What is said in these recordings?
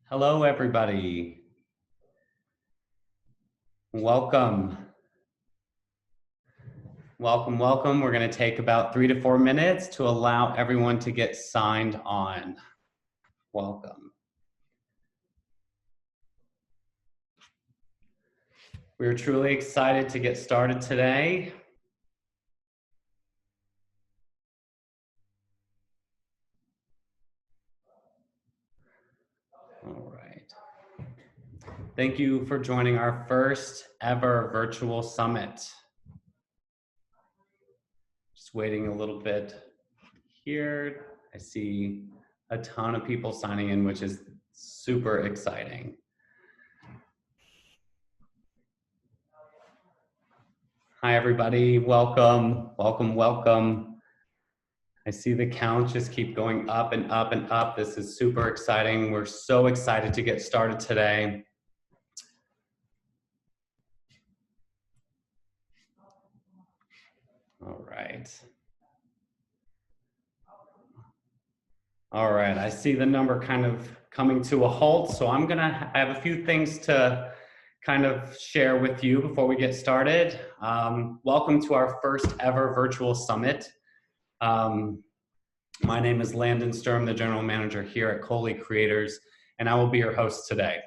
Hello, everybody. Welcome. Welcome, welcome. We're going to take about 3 to 4 minutes to allow everyone to get signed on. Welcome. We're truly excited to get started today. All right. Thank you for joining our first ever virtual summit. Just waiting a little bit here. I see a ton of people signing in, which is super exciting. Hi, everybody. Welcome, welcome, welcome. I see the count just keep going up and up and up. This is super exciting. We're so excited to get started today. All right. All right, I see the number kind of coming to a halt, so I have a few things to kind of share with you before we get started. Welcome to our first ever virtual summit. My name is Landon Sturm, the general manager here at Cohley Creators, and I will be your host today.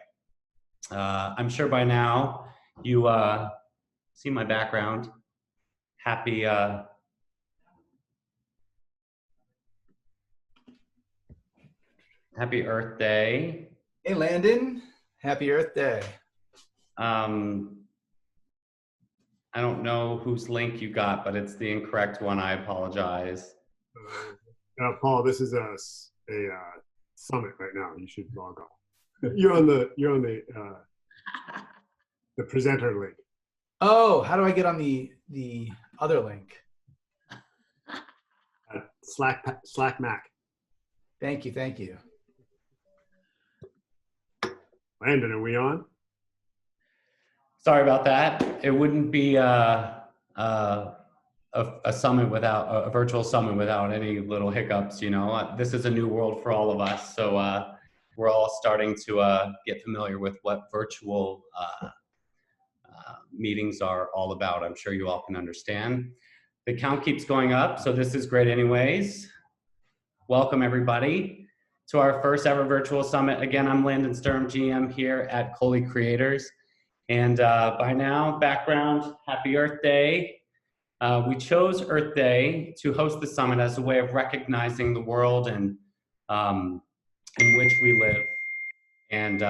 I'm sure by now you see my background. Happy Earth Day. Hey Landon, happy Earth Day. I don't know whose link you got, but it's the incorrect one. I apologize. Paul, this is a summit right now. You should log on. You're on the presenter link. Oh, how do I get on the other link? Slack Mac. Thank you. Landon, are we on? Sorry about that. It wouldn't be a summit without a virtual summit without any little hiccups. You know, this is a new world for all of us, so we're all starting to get familiar with what virtual meetings are all about. I'm sure you all can understand. The count keeps going up, so this is great anyways. Welcome everybody to our first ever virtual summit. Again, I'm Landon Sturm, GM here at Cohley Creators. And by now, background, happy Earth Day. We chose Earth Day to host the summit as a way of recognizing the world and in which we live, and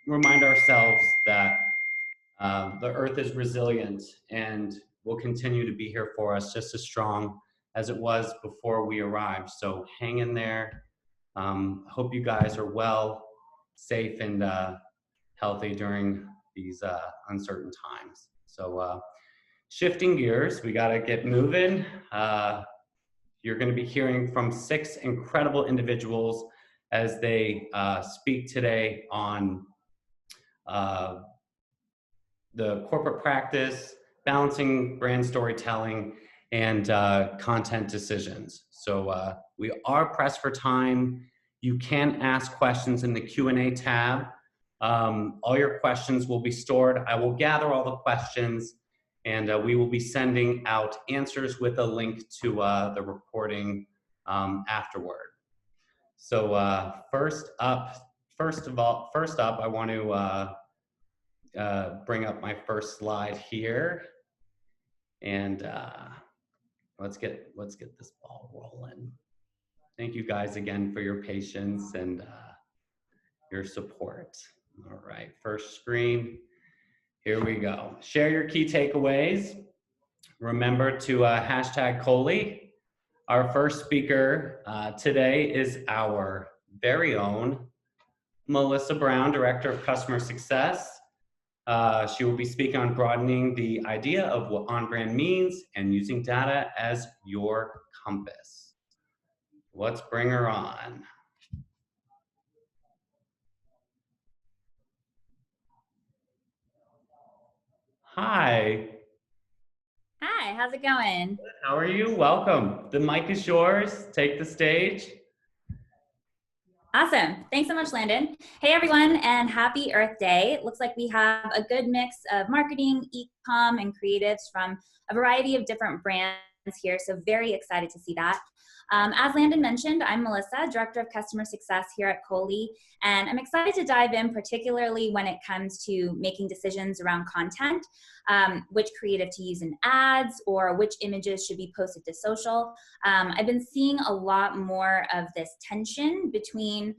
remind ourselves that the Earth is resilient and will continue to be here for us just as strong as it was before we arrived. So hang in there. Hope you guys are well, safe, and healthy during these uncertain times. So shifting gears, we got to get moving. You're going to be hearing from 6 incredible individuals as they speak today on the corporate practice, balancing brand storytelling, and content decisions. So we are pressed for time. You can ask questions in the Q&A tab. All your questions will be stored. I will gather all the questions, and we will be sending out answers with a link to the recording afterward. So first up, I want to bring up my first slide here, and let's get this ball rolling. Thank you guys again for your patience and your support. All right, first screen. Here we go. Share your key takeaways. Remember to hashtag Cohley. Our first speaker today is our very own Melissa Brown, Director of Customer Success. She will be speaking on broadening the idea of what on-brand means and using data as your compass. Let's bring her on. Hi. Hi, how's it going? How are you? Welcome. The mic is yours. Take the stage. Awesome. Thanks so much, Landon. Hey, everyone, and happy Earth Day. It looks like we have a good mix of marketing, e-com, and creatives from a variety of different brands here, so very excited to see that. As Landon mentioned, I'm Melissa, Director of Customer Success here at Cohley, and I'm excited to dive in, particularly when it comes to making decisions around content, which creative to use in ads, or which images should be posted to social. I've been seeing a lot more of this tension between,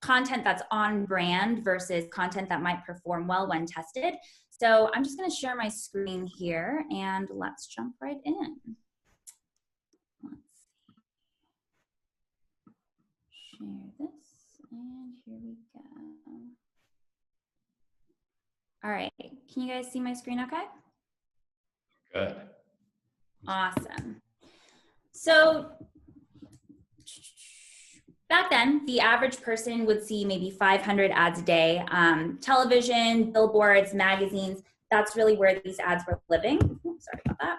content that's on brand versus content that might perform well when tested. So I'm just going to share my screen here, and let's jump right in. Share this, and here we go. All right, can you guys see my screen okay? Good. Awesome. So back then, the average person would see maybe 500 ads a day. Television, billboards, magazines, that's really where these ads were living. Oops, sorry about that.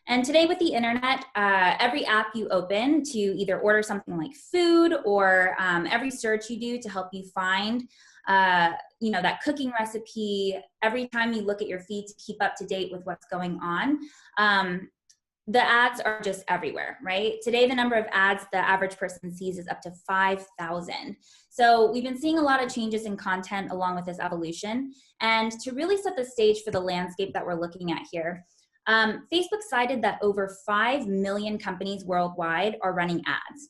And today with the internet, every app you open to either order something like food, or every search you do to help you find that cooking recipe, every time you look at your feed to keep up to date with what's going on, the ads are just everywhere, right? Today, the number of ads the average person sees is up to 5,000. So we've been seeing a lot of changes in content along with this evolution. And to really set the stage for the landscape that we're looking at here, Facebook cited that over 5 million companies worldwide are running ads.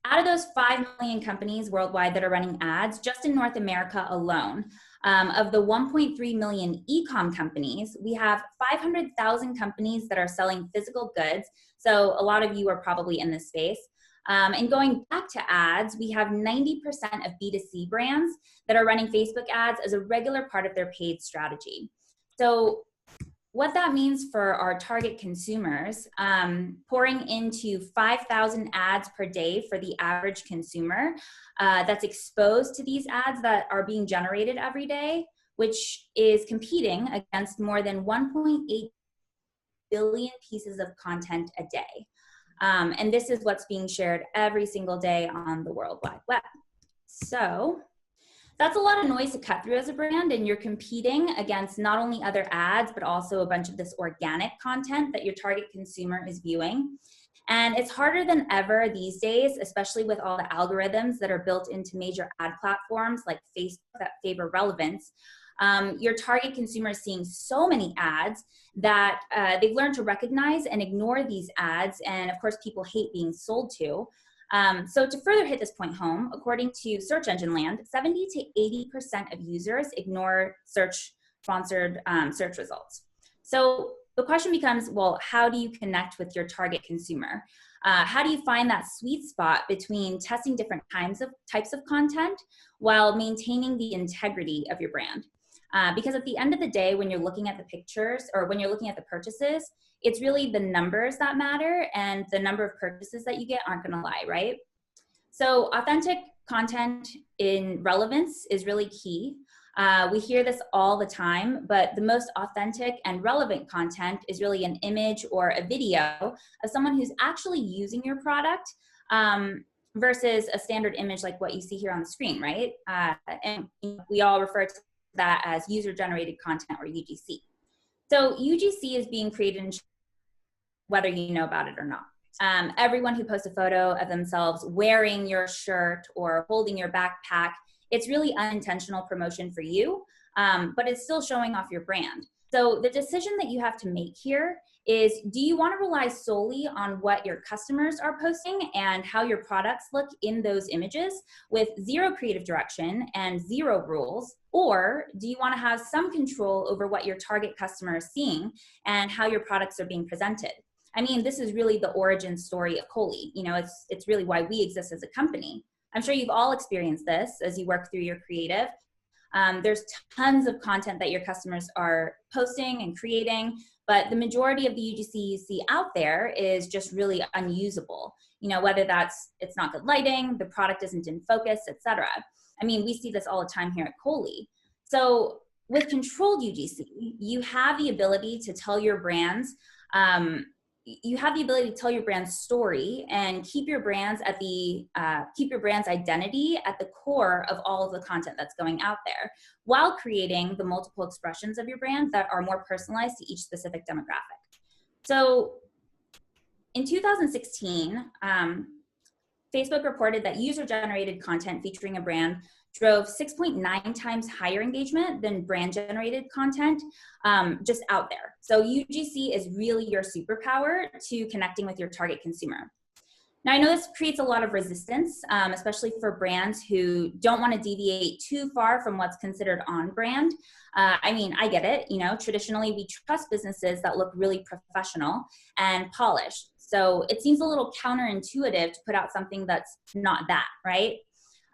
Out of those 5 million companies worldwide that are running ads, just in North America alone, of the 1.3 million e-com companies, we have 500,000 companies that are selling physical goods. So a lot of you are probably in this space. And going back to ads, we have 90% of B2C brands that are running Facebook ads as a regular part of their paid strategy. So what that means for our target consumers, pouring into 5,000 ads per day for the average consumer that's exposed to these ads that are being generated every day, which is competing against more than 1.8 billion pieces of content a day. And this is what's being shared every single day on the World Wide Web. So that's a lot of noise to cut through as a brand, and you're competing against not only other ads, but also a bunch of this organic content that your target consumer is viewing. And it's harder than ever these days, especially with all the algorithms that are built into major ad platforms like Facebook that favor relevance. Your target consumer is seeing so many ads that they've learned to recognize and ignore these ads. And of course, people hate being sold to. So to further hit this point home, according to Search Engine Land, 70 to 80% of users ignore sponsored search results. So the question becomes, well, how do you connect with your target consumer? How do you find that sweet spot between testing different types of content while maintaining the integrity of your brand? Because at the end of the day, when you're looking at the pictures or when you're looking at the purchases, it's really the numbers that matter, and the number of purchases that you get aren't gonna lie, right? So authentic content in relevance is really key. We hear this all the time, but the most authentic and relevant content is really an image or a video of someone who's actually using your product versus a standard image like what you see here on the screen, right? And we all refer to that as user-generated content, or UGC. So UGC is being created whether you know about it or not. Everyone who posts a photo of themselves wearing your shirt or holding your backpack, it's really unintentional promotion for you, but it's still showing off your brand. So the decision that you have to make here is, do you want to rely solely on what your customers are posting and how your products look in those images with zero creative direction and zero rules? Or do you want to have some control over what your target customer is seeing and how your products are being presented? I mean, this is really the origin story of Cohley. You know, it's really why we exist as a company. I'm sure you've all experienced this as you work through your creative. There's tons of content that your customers are posting and creating, but the majority of the UGC you see out there is just really unusable. You know, whether it's not good lighting, the product isn't in focus, etc. I mean, we see this all the time here at Cohley. So with controlled UGC, you have the ability to tell your brands you have the ability to tell your brand's story and keep your brand's identity at the core of all of the content that's going out there, while creating the multiple expressions of your brand that are more personalized to each specific demographic. So in 2016, Facebook reported that user-generated content featuring a brand drove 6.9 times higher engagement than brand-generated content just out there. So UGC is really your superpower to connecting with your target consumer. Now, I know this creates a lot of resistance, especially for brands who don't want to deviate too far from what's considered on brand. I mean, I get it. You know, traditionally, we trust businesses that look really professional and polished. So it seems a little counterintuitive to put out something that's not that, right?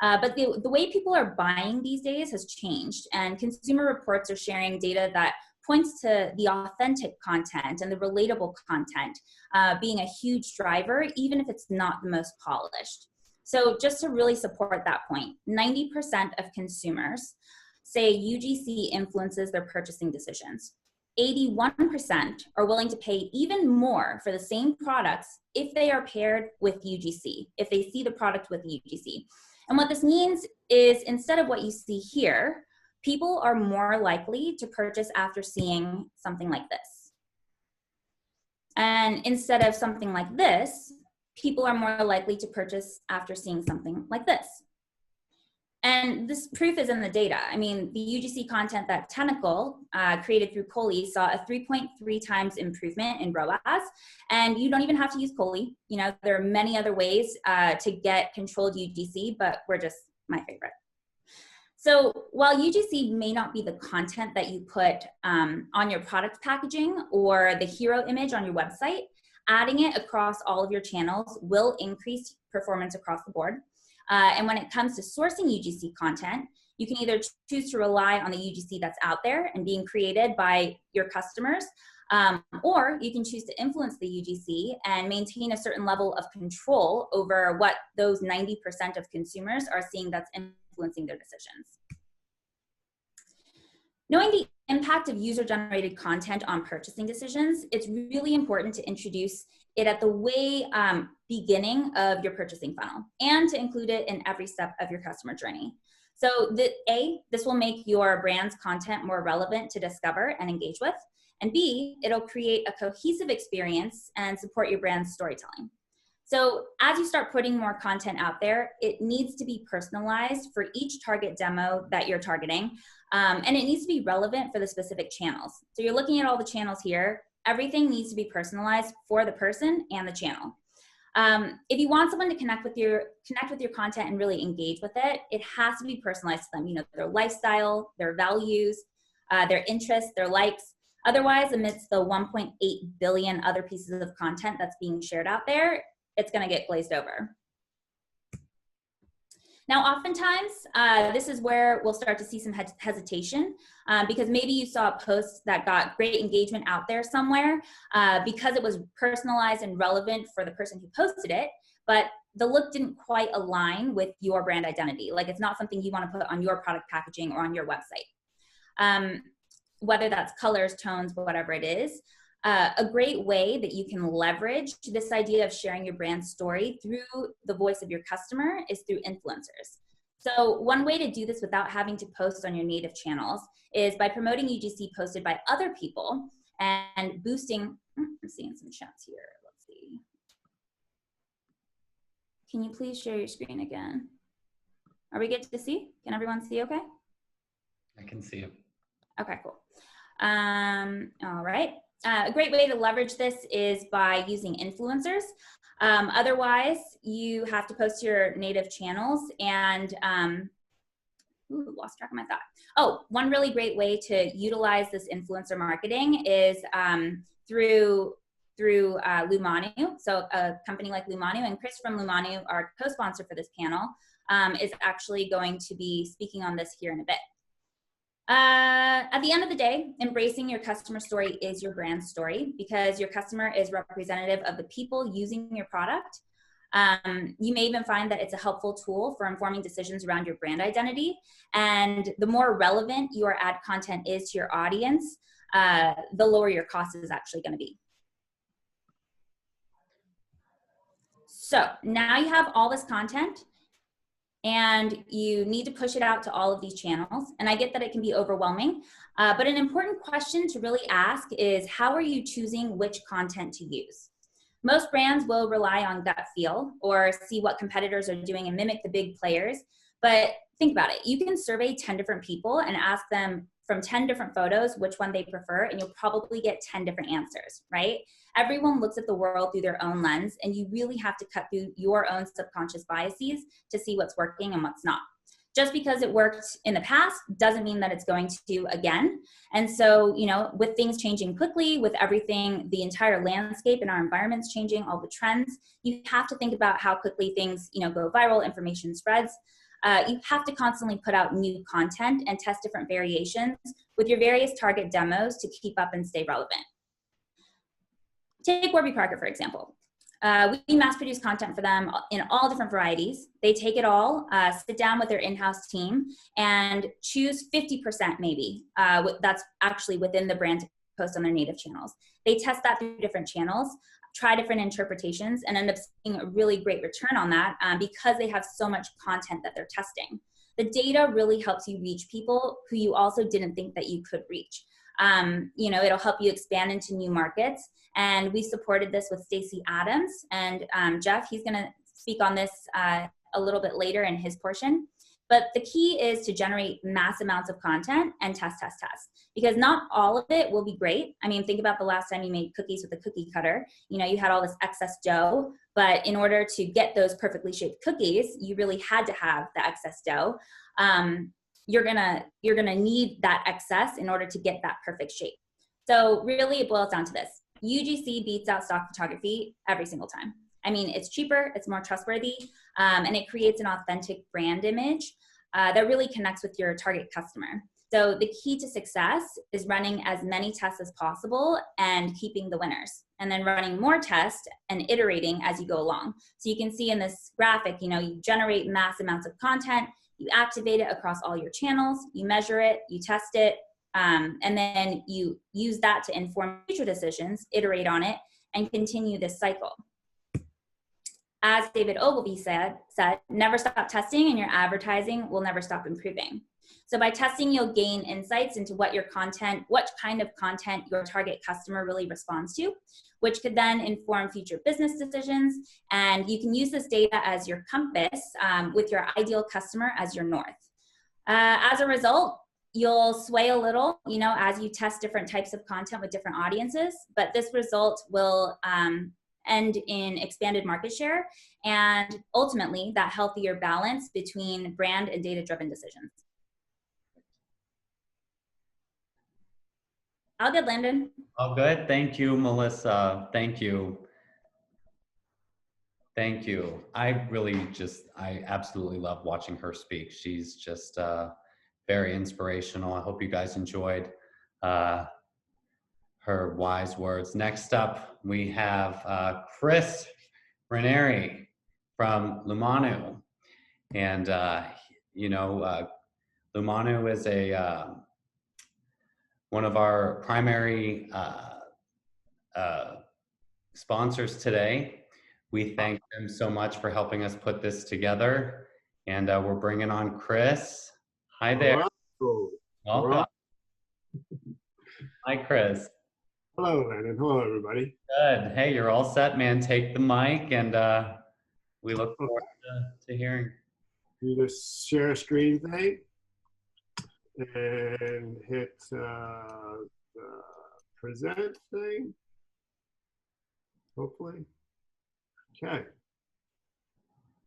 But the way people are buying these days has changed, and consumer reports are sharing data that points to the authentic content and the relatable content being a huge driver, even if it's not the most polished. So just to really support that point, 90% of consumers say UGC influences their purchasing decisions. 81% are willing to pay even more for the same products if they are paired with UGC, if they see the product with UGC. And what this means is, instead of what you see here, people are more likely to purchase after seeing something like this. And instead of something like this, people are more likely to purchase after seeing something like this. And this proof is in the data. I mean, the UGC content that Tentacle created through Cohley saw a 3.3 times improvement in ROAS. And you don't even have to use Cohley. You know, there are many other ways to get controlled UGC, but we're just my favorite. So while UGC may not be the content that you put on your product packaging or the hero image on your website, adding it across all of your channels will increase performance across the board. And when it comes to sourcing UGC content, you can either choose to rely on the UGC that's out there and being created by your customers, or you can choose to influence the UGC and maintain a certain level of control over what those 90% of consumers are seeing that's influencing their decisions. Knowing the impact of user-generated content on purchasing decisions, it's really important to introduce it at the way beginning of your purchasing funnel and to include it in every step of your customer journey. So this will make your brand's content more relevant to discover and engage with, and B, it'll create a cohesive experience and support your brand's storytelling. So as you start putting more content out there, it needs to be personalized for each target demo that you're targeting, and it needs to be relevant for the specific channels. So you're looking at all the channels here. Everything needs to be personalized for the person and the channel. If you want someone to connect with your content and really engage with it, it has to be personalized to them. You know, their lifestyle, their values, their interests, their likes. Otherwise, amidst the 1.8 billion other pieces of content that's being shared out there, it's going to get glazed over. Now, oftentimes, this is where we'll start to see some hesitation because maybe you saw a post that got great engagement out there somewhere because it was personalized and relevant for the person who posted it, but the look didn't quite align with your brand identity. Like, it's not something you want to put on your product packaging or on your website. Whether that's colors, tones, whatever it is. A great way that you can leverage this idea of sharing your brand story through the voice of your customer is through influencers. So one way to do this without having to post on your native channels is by promoting UGC posted by other people and boosting, I'm seeing some chats here, let's see. Can you please share your screen again? Are we good to see? Can everyone see okay? I can see you. Okay, cool. All right. A great way to leverage this is by using influencers. Otherwise, you have to post your native channels and, lost track of my thought. Oh, one really great way to utilize this influencer marketing is through Lumanu. So a company like Lumanu, and Chris from Lumanu, our co-sponsor for this panel, is actually going to be speaking on this here in a bit. At the end of the day, embracing your customer story is your brand story because your customer is representative of the people using your product. You may even find that it's a helpful tool for informing decisions around your brand identity. And the more relevant your ad content is to your audience, the lower your cost is actually going to be. So now you have all this content and you need to push it out to all of these channels. And I get that it can be overwhelming, but an important question to really ask is, how are you choosing which content to use? Most brands will rely on gut feel or see what competitors are doing and mimic the big players. But think about it. You can survey 10 different people and ask them from 10 different photos which one they prefer, and you'll probably get 10 different answers, right? Everyone looks at the world through their own lens, and you really have to cut through your own subconscious biases to see what's working and what's not. Just because it worked in the past doesn't mean that it's going to again. And so, you know, with things changing quickly, with everything, the entire landscape and our environment's changing, all the trends, you have to think about how quickly things, you know, go viral, information spreads. You have to constantly put out new content and test different variations with your various target demos to keep up and stay relevant. Take Warby Parker, for example. We mass produce content for them in all different varieties. They take it all, sit down with their in-house team and choose 50% maybe. That's actually within the brand to post on their native channels. They test that through different channels, try different interpretations, and end up seeing a really great return on that because they have so much content that they're testing. The data really helps you reach people who you also didn't think that you could reach. You know, it'll help you expand into new markets. And we supported this with Stacey Adams and Jeff. He's going to speak on this a little bit later in his portion. But the key is to generate mass amounts of content and test. Because not all of it will be great. I mean, think about the last time you made cookies with a cookie cutter. You know, you had all this excess dough, but in order to get those perfectly shaped cookies, you really had to have the excess dough. You're gonna need that excess in order to get that perfect shape. So really it boils down to this. UGC beats out stock photography every single time. I mean, it's cheaper, it's more trustworthy, and it creates an authentic brand image that really connects with your target customer. So the key to success is running as many tests as possible and keeping the winners, and then running more tests and iterating as you go along. So you can see in this graphic, you know, you generate mass amounts of content, you activate it across all your channels, you measure it, you test it, and then you use that to inform future decisions, iterate on it, and continue this cycle. As David Ogilvy said, never stop testing and your advertising will never stop improving. So by testing, you'll gain insights into what kind of content your target customer really responds to, which could then inform future business decisions. And you can use this data as your compass with your ideal customer as your north. As a result, you'll sway a little, you know, as you test different types of content with different audiences, but this result will end in expanded market share and ultimately that healthier balance between brand and data-driven decisions. All good, Landon. All good. Thank you, Melissa. Thank you. Thank you. I absolutely love watching her speak. She's just very inspirational. I hope you guys enjoyed her wise words. Next up, we have Chris Ranieri from Lumanu. And, you know, Lumanu is one of our primary sponsors today. We thank them so much for helping us put this together. And we're bringing on Chris. Hi there. Hello. Welcome. Hi, Chris. Hello, Landon. Hello, everybody. Good. Hey, you're all set, man. Take the mic, and we look forward to hearing. You just share a screen thing and hit the present thing, hopefully. Okay.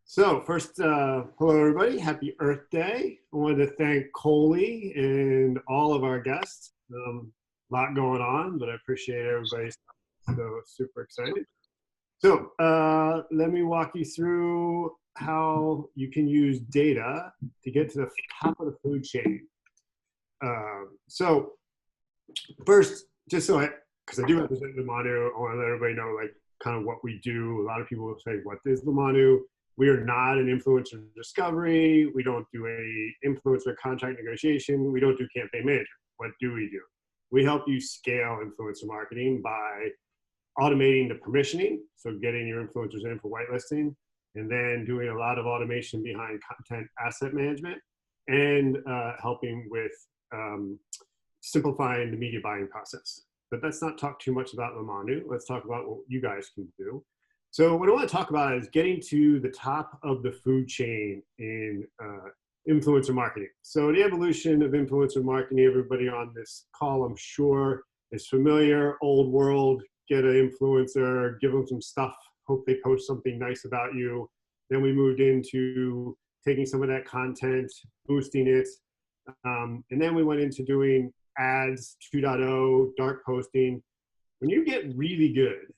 So first, hello, everybody. Happy Earth Day. I wanted to thank Cohley and all of our guests. A lot going on, but I appreciate everybody. So super excited. So let me walk you through how you can use data to get to the top of the food chain. So first, just so because I do represent Lumanu, I want to let everybody know like kind of what we do. A lot of people will say, what is Lumanu? We are not an influencer discovery. We don't do a influencer contract negotiation. We don't do campaign management. What do? We help you scale influencer marketing by automating the permissioning, so getting your influencers in for whitelisting, and then doing a lot of automation behind content asset management, and helping with simplifying the media buying process. But let's not talk too much about Lamanu. Let's talk about what you guys can do. So what I want to talk about is getting to the top of the food chain in influencer marketing. So the evolution of influencer marketing, everybody on this call, I'm sure, is familiar. Old world, get an influencer, give them some stuff, hope they post something nice about you. Then we moved into taking some of that content, boosting it. And then we went into doing ads 2.0, dark posting. When you get really good,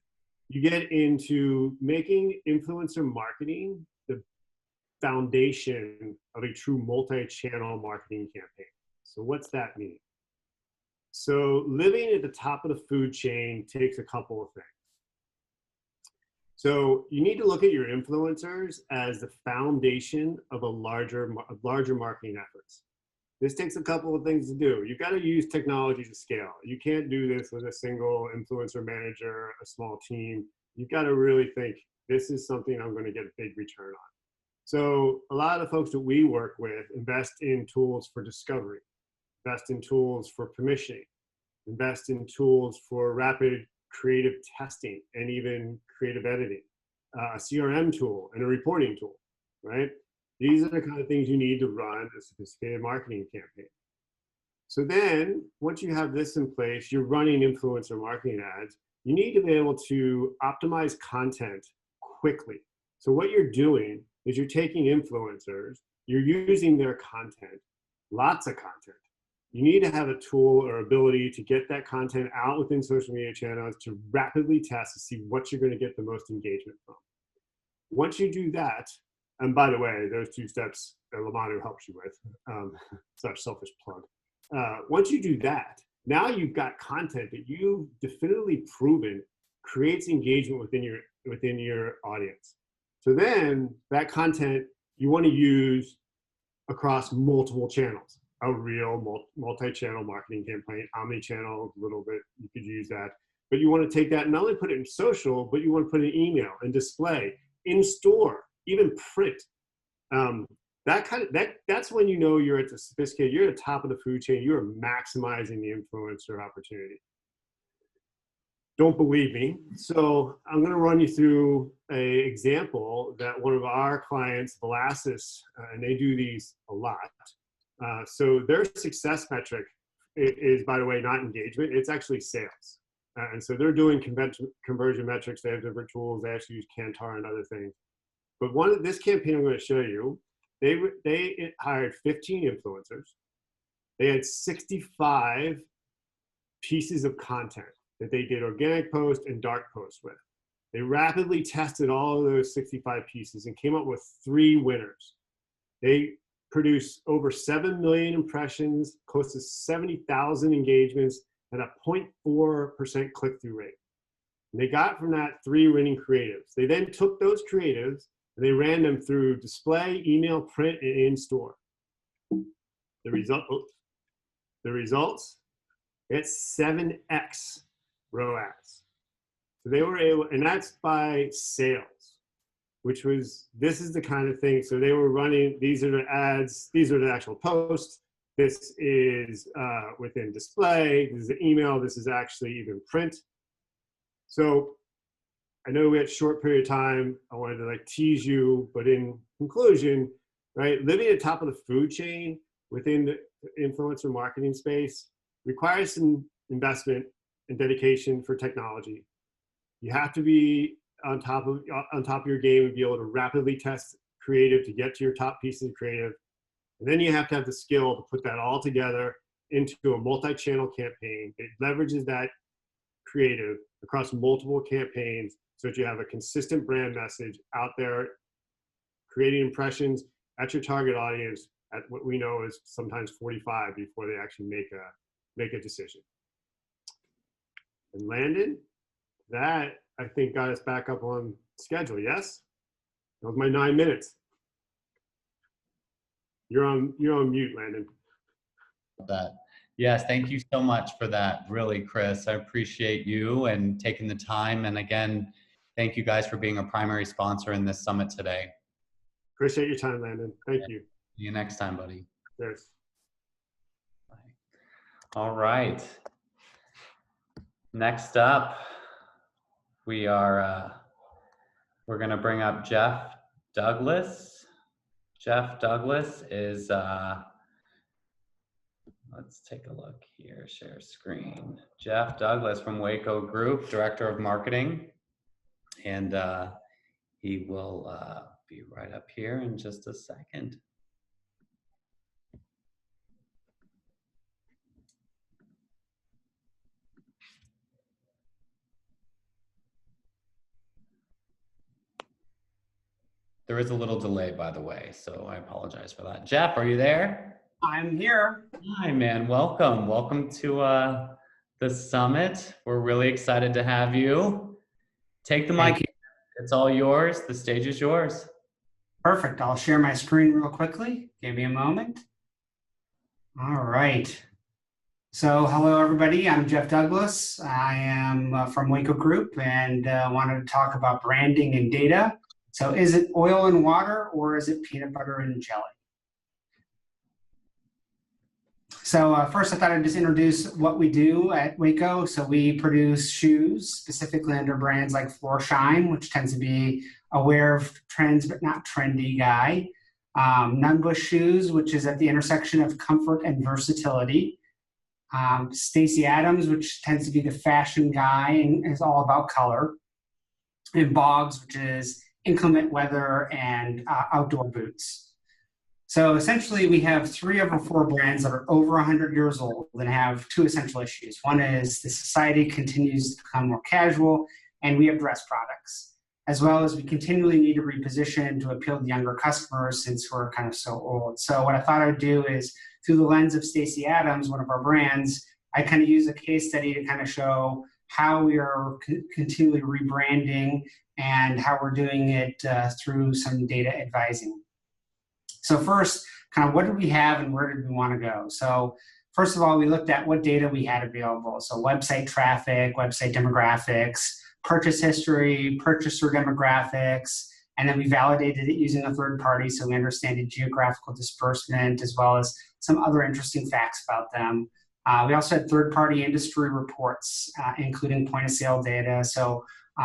you get into making influencer marketing the foundation of a true multi-channel marketing campaign. So what's that mean? So living at the top of the food chain takes a couple of things. So you need to look at your influencers as the foundation of a larger marketing efforts. This takes a couple of things to do. You've got to use technology to scale. You can't do this with a single influencer manager, a small team. You've got to really think, this is something I'm going to get a big return on. So a lot of the folks that we work with invest in tools for discovery, invest in tools for permissioning, invest in tools for rapid creative testing and even creative editing, a CRM tool and a reporting tool, right? These are the kind of things you need to run a sophisticated marketing campaign. So then, once you have this in place, you're running influencer marketing ads, you need to be able to optimize content quickly. So what you're doing is you're taking influencers, you're using their content, lots of content. You need to have a tool or ability to get that content out within social media channels to rapidly test to see what you're going to get the most engagement from. Once you do that, and by the way, those two steps Lamanu helps you with, such selfish plug. Once you do that, now you've got content that you've definitively proven creates engagement within your audience. So then that content you want to use across multiple channels, a real multi-channel marketing campaign, omni-channel, a little bit, you could use that. But you want to take that and not only put it in social, but you want to put it in email and display, in store, even print. That's when you know you're at the sophisticated, you're at the top of the food chain, you're maximizing the influencer opportunity. Don't believe me. So I'm going to run you through an example that one of our clients, Velasas, and they do these a lot. So their success metric is, by the way, not engagement, it's actually sales. And so they're doing conversion metrics. They have different tools. They actually use Kantar and other things. But this campaign I'm going to show you, they hired 15 influencers. They had 65 pieces of content that they did organic post and dark post with. They rapidly tested all of those 65 pieces and came up with 3 winners. They produced over 7 million impressions, close to 70,000 engagements, and a 0.4% click-through rate. And they got from that 3 winning creatives. They then took those creatives and they ran them through display, email, print, and in-store. The results, it's 7x ROAS. So they were able, and that's by sales, this is the kind of thing. So they were running, these are the ads, these are the actual posts. This is within display, this is the email, this is actually even print. So I know we had a short period of time. I wanted to tease you, but in conclusion, right, living at the top of the food chain within the influencer marketing space requires some investment and dedication for technology. You have to be on top of your game and be able to rapidly test creative to get to your top pieces of creative. And then you have to have the skill to put that all together into a multi-channel campaign. It leverages that creative across multiple campaigns so that you have a consistent brand message out there, creating impressions at your target audience at what we know is sometimes 45 before they actually make a decision. And Landon, that I think got us back up on schedule, yes? That was my 9 minutes. You're on mute, Landon. That. Yes, thank you so much for that, really, Chris. I appreciate you and taking the time. And again, thank you guys for being a primary sponsor in this summit today. Appreciate your time, Landon. Thank you. See you next time, buddy. Cheers. Bye. All right. Next up, we're going to bring up Jeff Douglas. Jeff Douglas is, let's take a look here, share screen. Jeff Douglas from Waco Group, Director of Marketing. And he will be right up here in just a second. There is a little delay, by the way, so I apologize for that. Jeff, are you there? I'm here. Hi, man. Welcome. Welcome to the summit. We're really excited to have you. Take the mic. It's all yours. The stage is yours. Perfect. I'll share my screen real quickly. Give me a moment. All right. So hello, everybody. I'm Jeff Douglas. I am from Waco Group and wanted to talk about branding and data. So is it oil and water or is it peanut butter and jelly? So first I thought I'd just introduce what we do at Waco. So we produce shoes specifically under brands like Floorshine, which tends to be aware of trends but not trendy guy. Nunn Bush Shoes, which is at the intersection of comfort and versatility. Stacy Adams, which tends to be the fashion guy and is all about color. And Boggs, which is inclement weather and outdoor boots. So essentially we have 3 of our 4 brands that are over 100 years old and have 2 essential issues. One is the society continues to become more casual and we have dress products, as well as we continually need to reposition to appeal to younger customers since we're kind of so old. So what I thought I would do is through the lens of Stacy Adams, one of our brands, I kind of use a case study to kind of show how we are continually rebranding and how we're doing it through some data advising. So first, kind of what did we have and where did we want to go? So first of all, we looked at what data we had available. So website traffic, website demographics, purchase history, purchaser demographics, and then we validated it using a third party so we understand the geographical disbursement as well as some other interesting facts about them. We also had third-party industry reports, including point-of-sale data, so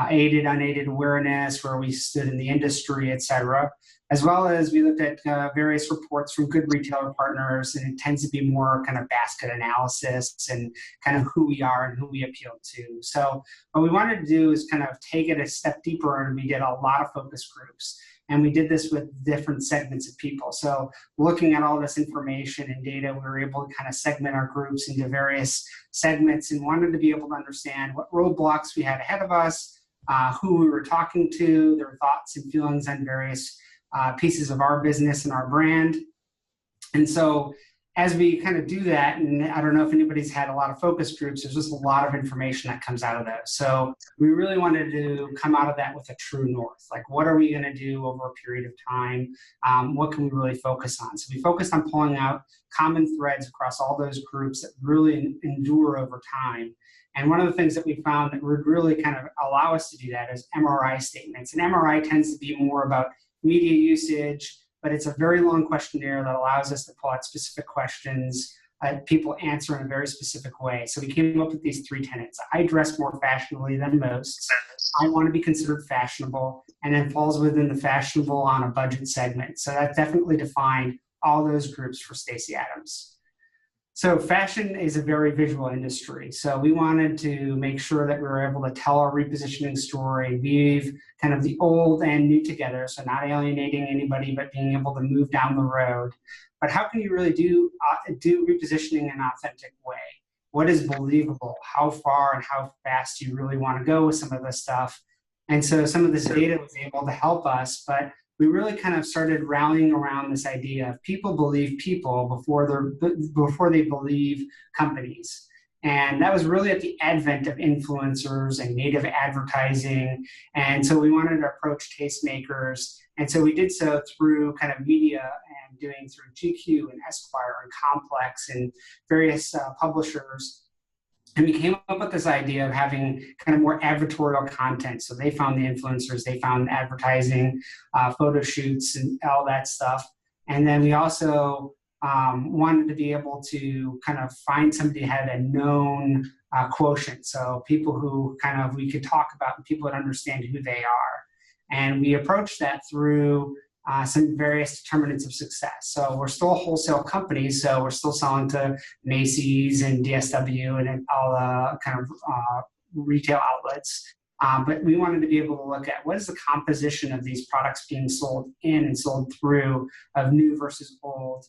aided, unaided awareness, where we stood in the industry, et cetera, as well as we looked at various reports from good retailer partners, and it tends to be more kind of basket analysis and kind of who we are and who we appeal to. So what we wanted to do is kind of take it a step deeper, and we did a lot of focus groups. And we did this with different segments of people. So looking at all this information and data, we were able to kind of segment our groups into various segments and wanted to be able to understand what roadblocks we had ahead of us, who we were talking to, their thoughts and feelings on various pieces of our business and our brand. And so as we kind of do that, and I don't know if anybody's had a lot of focus groups, there's just a lot of information that comes out of those. So we really wanted to come out of that with a true north. Like, what are we going to do over a period of time? What can we really focus on? So we focused on pulling out common threads across all those groups that really endure over time. And one of the things that we found that would really kind of allow us to do that is MRI statements. And MRI tends to be more about media usage, but it's a very long questionnaire that allows us to pull out specific questions people answer in a very specific way. So we came up with these 3 tenets. I dress more fashionably than most. I want to be considered fashionable, and then falls within the fashionable on a budget segment. So that definitely defined all those groups for Stacy Adams. So fashion is a very visual industry. So we wanted to make sure that we were able to tell our repositioning story, weave kind of the old and new together. So not alienating anybody, but being able to move down the road. But how can you really do repositioning in an authentic way? What is believable? How far and how fast do you really want to go with some of this stuff? And so some of this data was able to help us, but we really kind of started rallying around this idea of people believe people before they believe companies. And that was really at the advent of influencers and native advertising. And so we wanted to approach tastemakers And so we did so through kind of media and doing through GQ and Esquire and Complex and various publishers. And we came up with this idea of having kind of more advertorial content. So they found the influencers, they found advertising, photo shoots, and all that stuff. And then we also wanted to be able to kind of find somebody who had a known quotient. So people who kind of we could talk about and people would understand who they are. And we approached that through some various determinants of success. So we're still a wholesale company, so we're still selling to Macy's and DSW and all the kind of retail outlets. But we wanted to be able to look at what is the composition of these products being sold in and sold through of new versus old.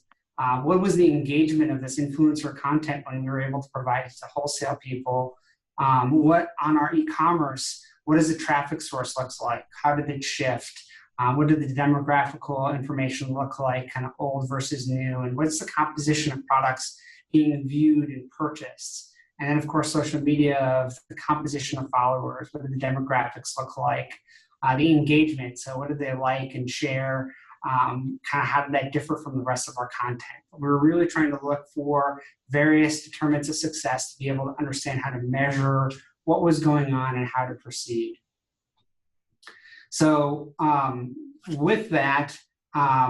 What was the engagement of this influencer content when we were able to provide it to wholesale people? What on our e-commerce, what does the traffic source looks like? How did it shift? What did the demographical information look like, kind of old versus new? And what's the composition of products being viewed and purchased? And then, of course, social media, of the composition of followers. What do the demographics look like? The engagement, so what do they like and share? Kind of how did that differ from the rest of our content? We're really trying to look for various determinants of success to be able to understand how to measure what was going on and how to proceed. So with that,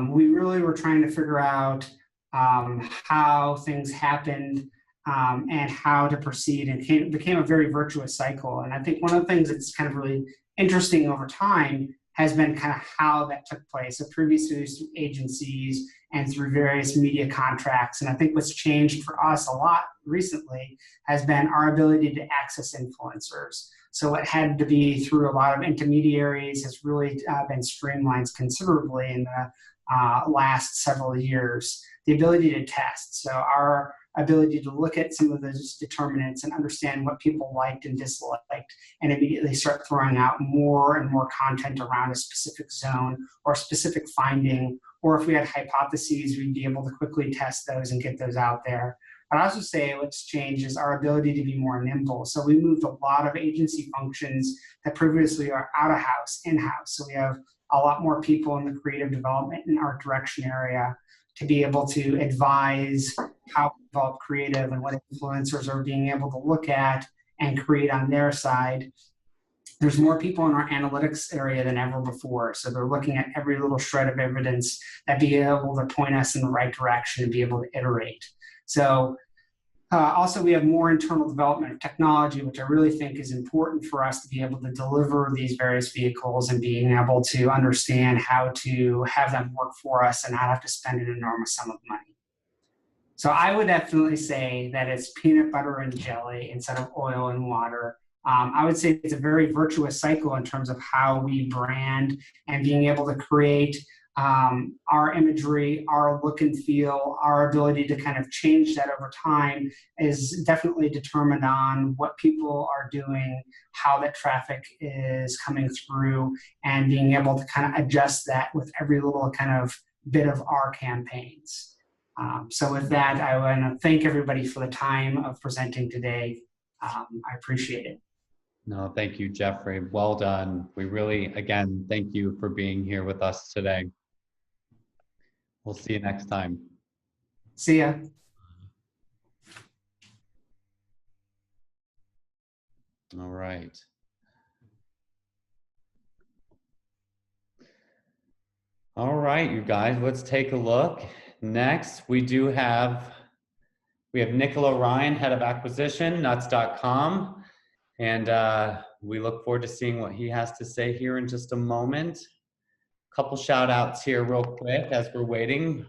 we really were trying to figure out how things happened and how to proceed, and became a very virtuous cycle. And I think one of the things that's kind of really interesting over time has been kind of how that took place. So previously through agencies and through various media contracts. And I think what's changed for us a lot recently has been our ability to access influencers. So what had to be through a lot of intermediaries has really been streamlined considerably in the last several years. The ability to test. So our ability to look at some of those determinants and understand what people liked and disliked, and immediately start throwing out more and more content around a specific zone or specific finding, or if we had hypotheses, we'd be able to quickly test those and get those out there. I'd also say what's changed is our ability to be more nimble. So we moved a lot of agency functions that previously are out of house, in-house. So we have a lot more people in the creative development and art direction area to be able to advise how to develop creative and what influencers are being able to look at and create on their side. There's more people in our analytics area than ever before. So they're looking at every little shred of evidence that be able to point us in the right direction and be able to iterate. So also we have more internal development of technology, which I really think is important for us to be able to deliver these various vehicles and being able to understand how to have them work for us and not have to spend an enormous sum of money. So I would definitely say that it's peanut butter and jelly instead of oil and water. I would say it's a very virtuous cycle in terms of how we brand and being able to create our imagery, our look and feel, our ability to kind of change that over time is definitely determined on what people are doing, how that traffic is coming through, and being able to kind of adjust that with every little kind of bit of our campaigns. So with that, I want to thank everybody for the time of presenting today. I appreciate it. No, thank you, Jeffrey. Well done. We really, again, thank you for being here with us today. We'll see you next time. See ya. All right. All right, you guys, let's take a look. Next, we have Nicola Ryan, Head of Acquisition, nuts.com. And we look forward to seeing what he has to say here in just a moment. Couple shout outs here real quick as we're waiting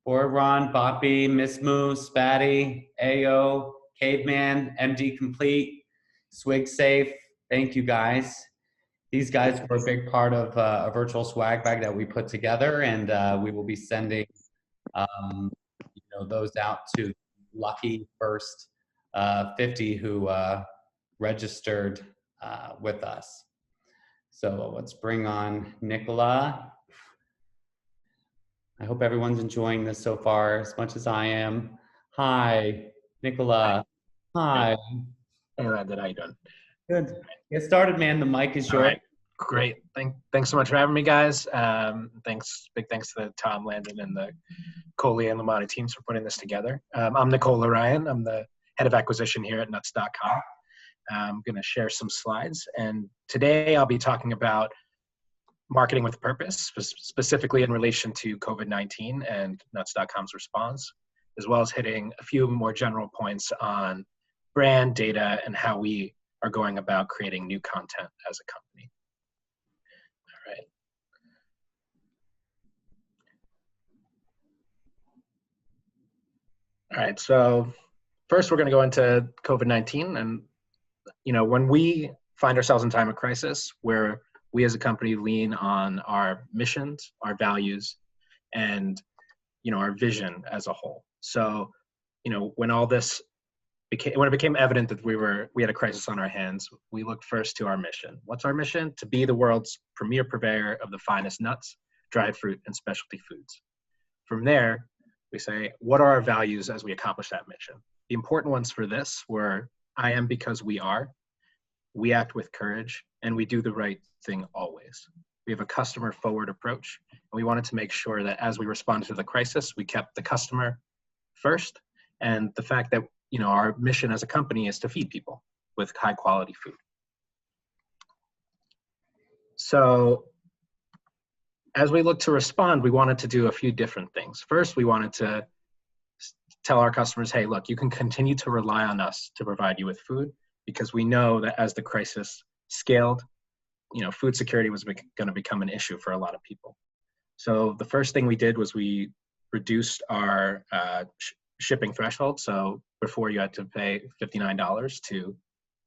for Ron, Boppy, Miss Moo, Spatty, AO, Caveman, MD Complete, Swig Safe. Thank you guys. These guys were a big part of a virtual swag bag that we put together, and we will be sending those out to lucky first 50 who registered with us. So let's bring on Nicola. I hope everyone's enjoying this so far as much as I am. Hi, Nicola. Hi. Hey, Landon, how you doing? Good. Get started, man. The mic is yours. All right. Great. Thanks so much for having me, guys. Big thanks to Tom, Landon, and the Cohley and Lamani teams for putting this together. I'm Nicole Ryan. I'm the head of acquisition here at nuts.com. I'm going to share some slides, and today I'll be talking about marketing with purpose, specifically in relation to COVID-19 and nuts.com's response, as well as hitting a few more general points on brand data and how we are going about creating new content as a company. All right, so first we're going to go into COVID-19. And, when we find ourselves in time of crisis, where we as a company lean on our missions, our values, and, our vision as a whole. So, when all this when it became evident that we had a crisis on our hands, we looked first to our mission. What's our mission? To be the world's premier purveyor of the finest nuts, dried fruit, and specialty foods. From there, we say, what are our values as we accomplish that mission? The important ones for this were, I am because we are, we act with courage, and we do the right thing always. We have a customer forward approach, and we wanted to make sure that as we responded to the crisis, we kept the customer first, and the fact that our mission as a company is to feed people with high quality food. So as we look to respond, we wanted to do a few different things. First, we wanted to tell our customers, hey, look, you can continue to rely on us to provide you with food, because we know that as the crisis scaled, food security was going to become an issue for a lot of people. So the first thing we did was we reduced our shipping threshold. So before you had to pay $59 to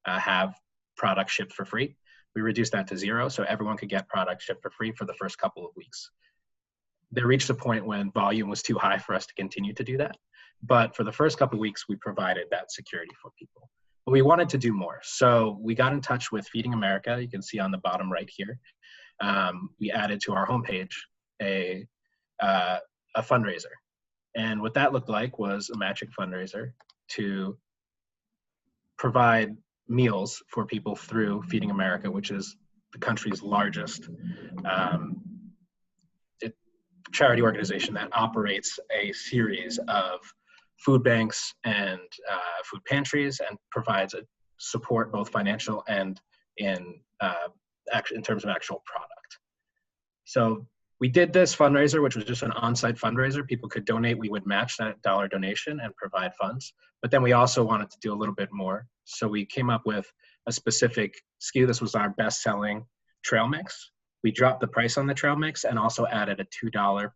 have product shipped for free. We reduced that to $0, so everyone could get product shipped for free for the first couple of weeks. There reached a point when volume was too high for us to continue to do that. But for the first couple of weeks, we provided that security for people. But we wanted to do more. So we got in touch with Feeding America. You can see on the bottom right here. We added to our homepage a fundraiser. And what that looked like was a matching fundraiser to provide meals for people through Feeding America, which is the country's largest charity organization that operates a series of food banks and food pantries, and provides a support, both financial and in terms of actual product. So we did this fundraiser, which was just an on-site fundraiser. People could donate. We would match that dollar donation and provide funds. But then we also wanted to do a little bit more. So we came up with a specific SKU. This was our best-selling trail mix. We dropped the price on the trail mix and also added a $2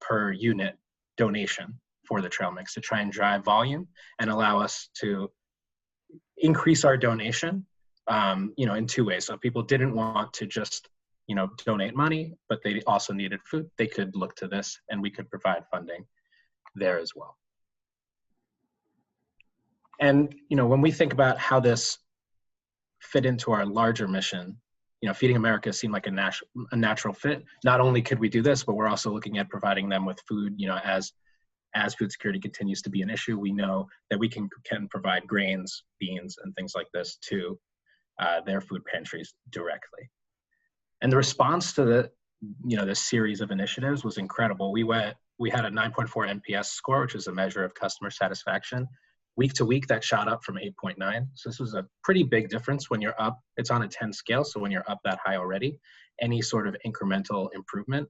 per unit donation for the trail mix to try and drive volume and allow us to increase our donation, in two ways. So if people didn't want to just donate money, but they also needed food, they could look to this, and we could provide funding there as well. And, when we think about how this fit into our larger mission, Feeding America seemed like a natural fit. Not only could we do this, but we're also looking at providing them with food, as food security continues to be an issue. We know that we can provide grains, beans, and things like this to their food pantries directly. And the response to this series of initiatives was incredible. We had a 9.4 NPS score, which is a measure of customer satisfaction. Week to week, that shot up from 8.9. So this was a pretty big difference when you're up. It's on a 10 scale, so when you're up that high already, any sort of incremental improvement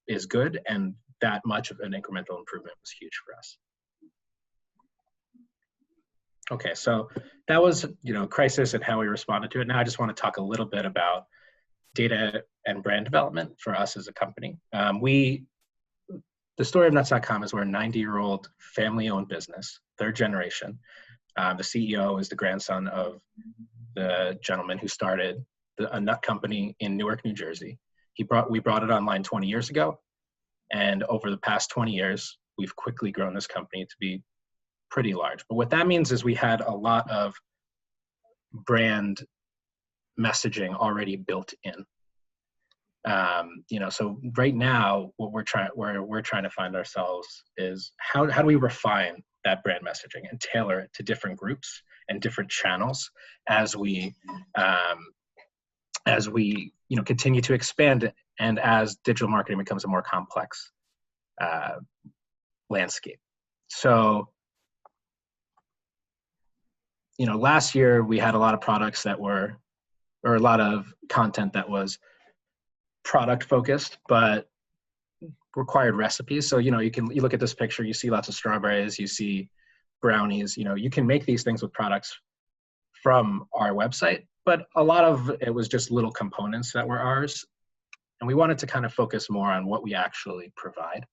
is good, and that much of an incremental improvement was huge for us. Okay, so that was crisis and how we responded to it. Now I just want to talk a little bit about data and brand development for us as a company. The story of nuts.com is we're a 90-year-old family-owned business, third generation. The CEO is the grandson of the gentleman who started a nut company in Newark, New Jersey. We brought it online 20 years ago, and over the past 20 years, we've quickly grown this company to be pretty large. But what that means is we had a lot of brand messaging already built in. So right now, what we're trying to find ourselves is how do we refine that brand messaging and tailor it to different groups and different channels as we as we continue to expand and as digital marketing becomes a more complex landscape. So last year we had a lot of products that were, or a lot of content that was product focused, but required recipes. So you look at this picture, you see lots of strawberries, you see brownies. You can make these things with products from our website, but a lot of it was just little components that were ours, and we wanted to kind of focus more on what we actually provide.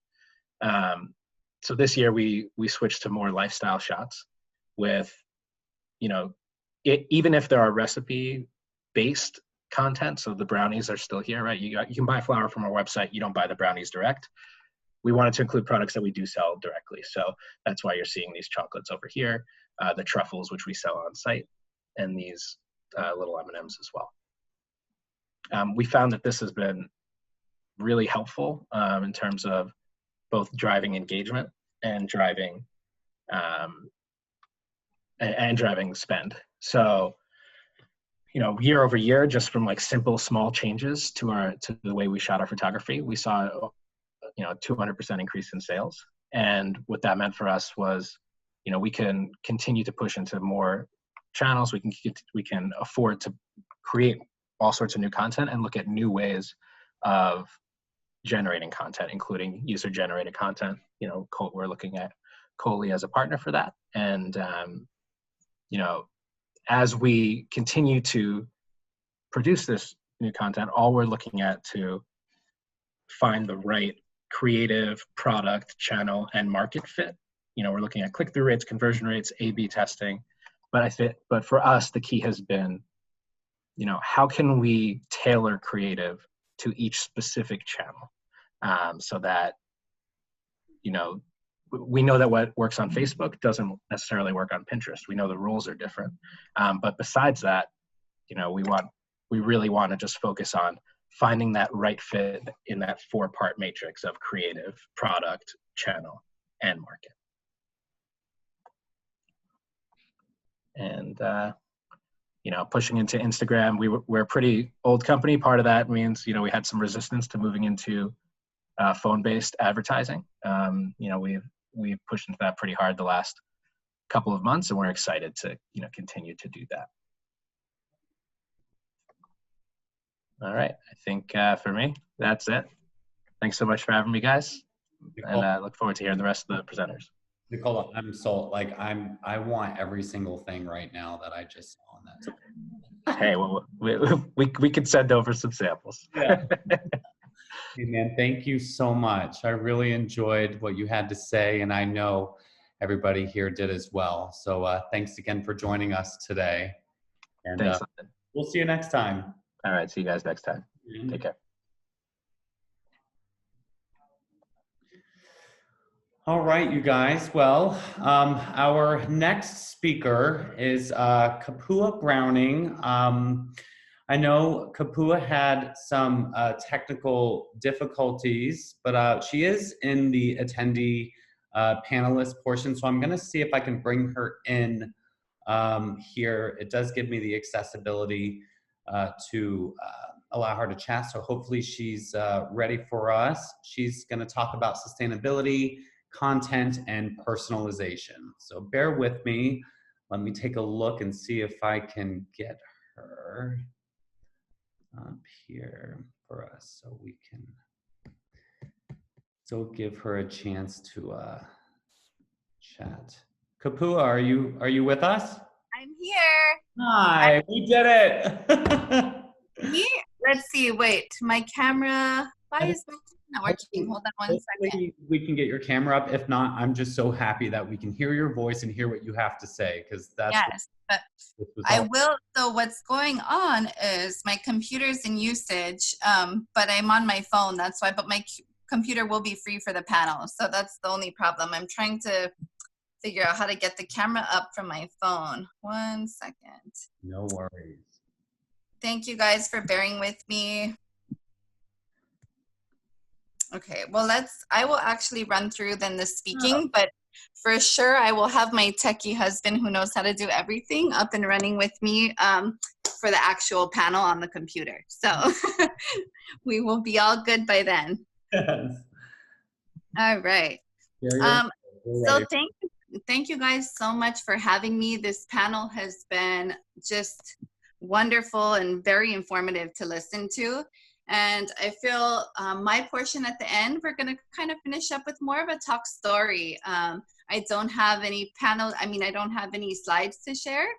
So this year we switched to more lifestyle shots with even if there are recipe based content, so the brownies are still here, right? You can buy flour from our website, you don't buy the brownies direct. We wanted to include products that we do sell directly, so that's why you're seeing these chocolates over here, the truffles, which we sell on site, and these little M&Ms as well. We found that this has been really helpful in terms of both driving engagement and driving spend. So year over year, just from like simple small changes to the way we shot our photography, we saw 200% increase in sales. And what that meant for us was we can continue to push into more channels. We can afford to create all sorts of new content and look at new ways of generating content, including user generated content. We're looking at Cohley as a partner for that. And as we continue to produce this new content, all we're looking at to find the right creative product, channel, and market fit. We're looking at click-through rates, conversion rates, A/B testing. But for us, the key has been, how can we tailor creative to each specific channel, so that, we know that what works on Facebook doesn't necessarily work on Pinterest. We know the rules are different. But besides that, we really want to just focus on finding that right fit in that 4-part matrix of creative, product, channel, and market. And, pushing into Instagram, we're a pretty old company. Part of that means, we had some resistance to moving into phone-based advertising. We've pushed into that pretty hard the last couple of months, and we're excited to, continue to do that. All right, I think for me, that's it. Thanks so much for having me, guys. And I look forward to hearing the rest of the presenters. Nicola, I'm sold. I want every single thing right now that I just saw on that. Hey, well, we could send over some samples. Yeah. Hey, man, thank you so much. I really enjoyed what you had to say, and I know everybody here did as well. So thanks again for joining us today. And Thanks. We'll see you next time. All right, see you guys next time. Take care. All right, you guys. Well, our next speaker is Kapua Browning. I know Kapua had some technical difficulties, but she is in the attendee panelist portion, so I'm going to see if I can bring her in here. It does give me the accessibility to allow her to chat, so hopefully she's ready for us. She's going to talk about sustainability, content, and personalization. So bear with me. Let me take a look and see if I can get her up here for us so we can give her a chance to chat. Kapua, are you with us? I'm here. Hi, we did it. Let's see, wait, my camera, why is my not working? Hold on one second. We can get your camera up. If not, I'm just so happy that we can hear your voice and hear what you have to say, because that's yes, but I will. So what's going on is my computer's in usage, but I'm on my phone. That's why. But my computer will be free for the panel, so that's the only problem. I'm trying to figure out how to get the camera up from my phone. 1 second. No worries. Thank you guys for bearing with me. Okay, well, I will actually run through then the speaking, but for sure I will have my techie husband who knows how to do everything up and running with me. for the actual panel on the computer. So we will be all good by then. All right. So thank you guys so much for having me. This panel has been just wonderful and very informative to listen to. And I feel my portion at the end, we're going to kind of finish up with more of a talk story. I don't have any I don't have any slides to share.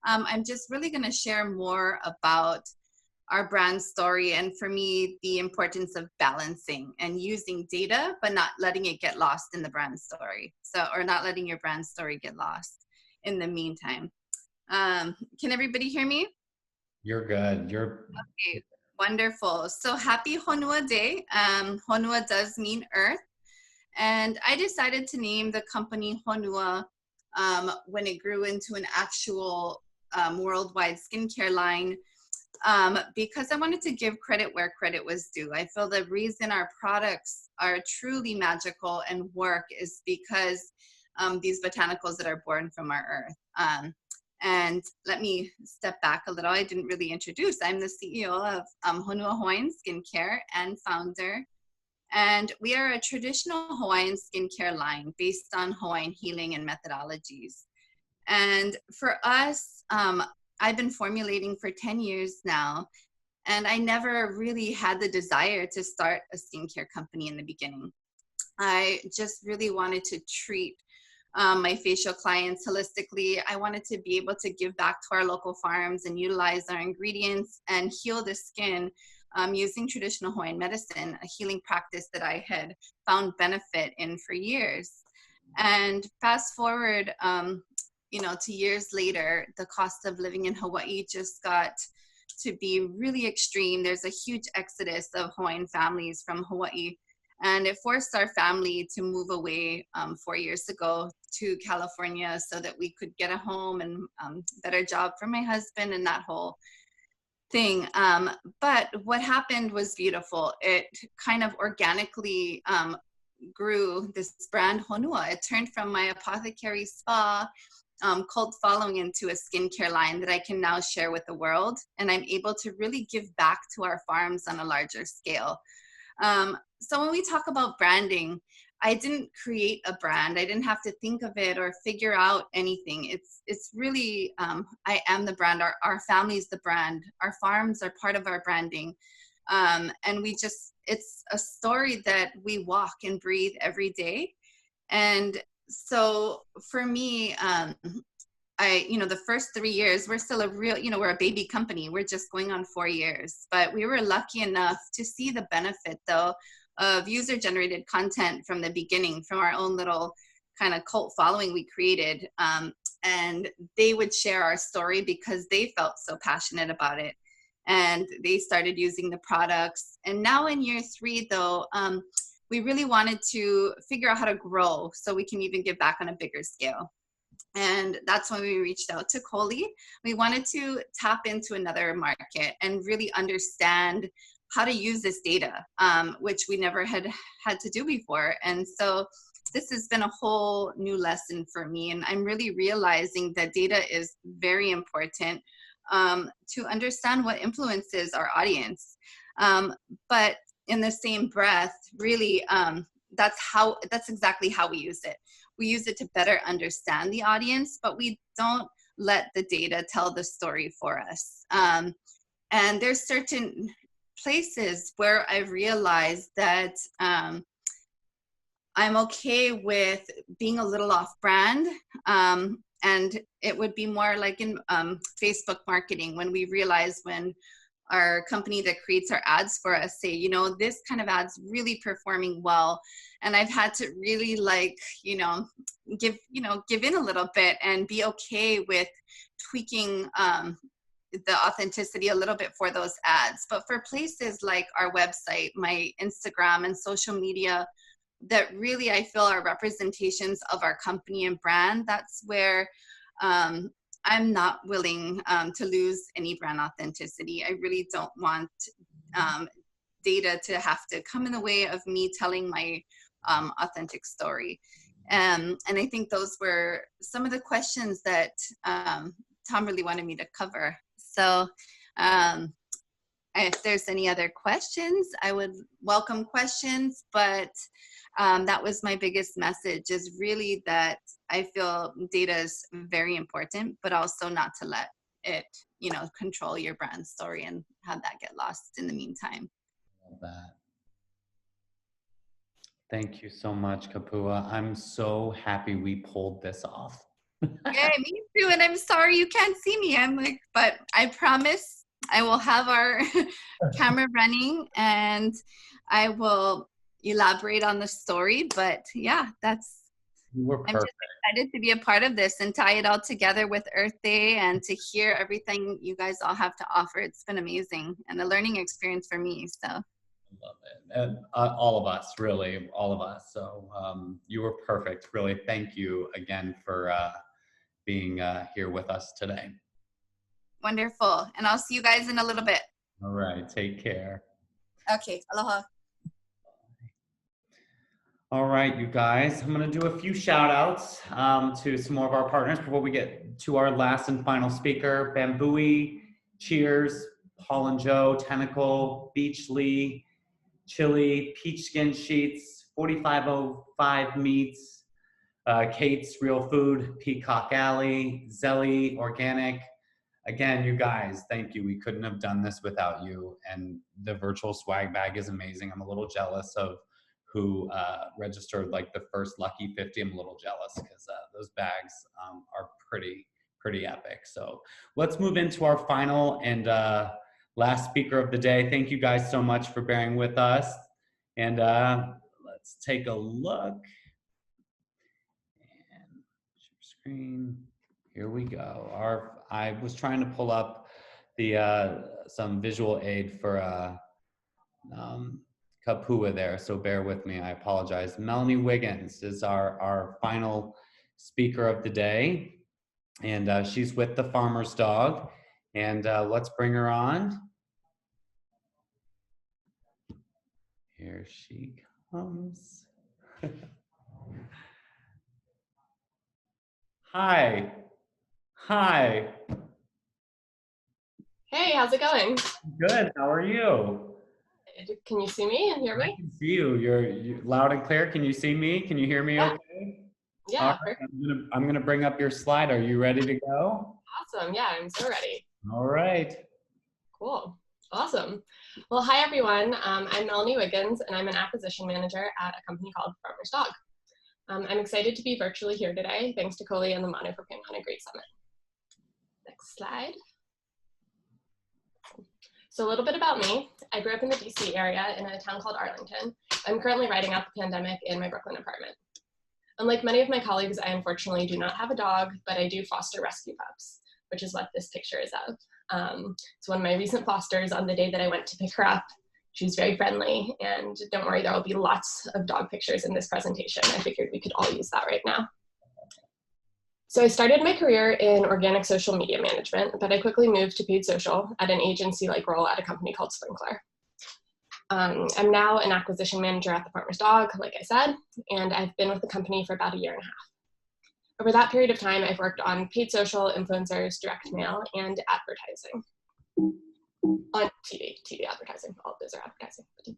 I'm just really going to share more about our brand story, and for me, the importance of balancing and using data, but not letting it get lost in the brand story. Or not letting your brand story get lost in the meantime. Can everybody hear me? You're good. Okay, wonderful. So happy Honua Day. Honua does mean earth. And I decided to name the company Honua when it grew into an actual worldwide skincare line, because I wanted to give credit where credit was due. I feel the reason our products are truly magical and work is because these botanicals that are born from our earth. And let me step back a little. I didn't really introduce. I'm the CEO of Honua Hawaiian Skincare and founder. And we are a traditional Hawaiian skincare line based on Hawaiian healing and methodologies. And for us, I've been formulating for 10 years now, and I never really had the desire to start a skincare company in the beginning. I just really wanted to treat my facial clients holistically. I wanted to be able to give back to our local farms and utilize our ingredients and heal the skin using traditional Hawaiian medicine, a healing practice that I had found benefit in for years. And fast forward, to years later, the cost of living in Hawaii just got to be really extreme. There's a huge exodus of Hawaiian families from Hawaii, and it forced our family to move away 4 years ago to California so that we could get a home and better job for my husband and that whole thing. But what happened was beautiful. It kind of organically grew this brand Honua. It turned from my apothecary spa cult following into a skincare line that I can now share with the world. And I'm able to really give back to our farms on a larger scale. So when we talk about branding, I didn't create a brand. I didn't have to think of it or figure out anything. It's really, I am the brand. Our family's the brand. Our farms are part of our branding. And it's a story that we walk and breathe every day. And so for me, the first 3 years, we're still we're a baby company. We're just going on 4 years, but we were lucky enough to see the benefit though of user-generated content from the beginning, from our own little kind of cult following we created. And they would share our story because they felt so passionate about it. And they started using the products. And now in year 3 though, we really wanted to figure out how to grow so we can even give back on a bigger scale. And that's when we reached out to Cohley. We wanted to tap into another market and really understand how to use this data, which we never had to do before. And so this has been a whole new lesson for me. And I'm really realizing that data is very important to understand what influences our audience. But in the same breath, really, that's exactly how we use it. We use it to better understand the audience, but we don't let the data tell the story for us. And there's certain places where I realized that I'm okay with being a little off brand. And it would be more like in Facebook marketing, when we realize when our company that creates our ads for us say, this kind of ad's really performing well. And I've had to really give in a little bit and be okay with tweaking the authenticity a little bit for those ads. But for places like our website, my Instagram and social media, that really I feel are representations of our company and brand, that's where I'm not willing to lose any brand authenticity. I really don't want data to have to come in the way of me telling my authentic story. And I think those were some of the questions that Tom really wanted me to cover. So If there's any other questions, I would welcome questions, but that was my biggest message, is really that I feel data is very important, but also not to let it, control your brand story and have that get lost in the meantime. Love that. Thank you so much, Kapua. I'm so happy we pulled this off. Yeah, me too. And I'm sorry you can't see me. But I promise I will have our camera running and I will elaborate on the story. But yeah, I'm just excited to be a part of this and tie it all together with Earth Day and to hear everything you guys all have to offer. It's been amazing and a learning experience for me. So. Love it. And all of us, really, all of us. So you were perfect. Really, thank you again for being here with us today. Wonderful. And I'll see you guys in a little bit. All right. Take care. Okay. Aloha. All right, you guys. I'm going to do a few shout outs to some more of our partners before we get to our last and final speaker. Bambooey, Cheers, Paul and Joe, Tentacle, Beachly, Chili, Peach Skin Sheets, 4505 Meats, Kate's Real Food, Peacock Alley, Zelly Organic. Again, you guys, thank you. We couldn't have done this without you. And the virtual swag bag is amazing. I'm a little jealous of who registered like the first lucky 50. I'm a little jealous because those bags are pretty epic. So let's move into our final and last speaker of the day. Thank you guys so much for bearing with us. And let's take a look. And share screen. Here we go. I was trying to pull up the some visual aid for Kapua there, so bear with me. I apologize. Melanie Wiggins is our final speaker of the day, and she's with the Farmer's Dog. And let's bring her on. Here she comes. Hi. Hi. Hey, how's it going? Good. How are you? Can you see me and hear me? I can see you. You're loud and clear. Can you see me? Can you hear me okay? Yeah. Right. I'm gonna bring up your slide. Are you ready to go? Awesome. Yeah, I'm so ready. All right. Cool. Awesome. Well, hi everyone. I'm Melanie Wiggins, and I'm an acquisition manager at a company called Farmer's Dog. I'm excited to be virtually here today, thanks to Cohley and the Manu for putting on a great summit. Next slide. So a little bit about me. I grew up in the DC area in a town called Arlington. I'm currently riding out the pandemic in my Brooklyn apartment. Unlike many of my colleagues, I unfortunately do not have a dog, but I do foster rescue pups, which is what this picture is of. It's one of my recent fosters. On the day that I went to pick her up, she was very friendly, and don't worry, there will be lots of dog pictures in this presentation. I figured we could all use that right now. So I started my career in organic social media management, but I quickly moved to paid social at an agency-like role at a company called Sprinkler. I'm now an acquisition manager at the Farmer's Dog, like I said, and I've been with the company for about 1.5 years. Over that period of time, I've worked on paid social, influencers, direct mail, and advertising. On TV advertising. All of those are advertising, but TV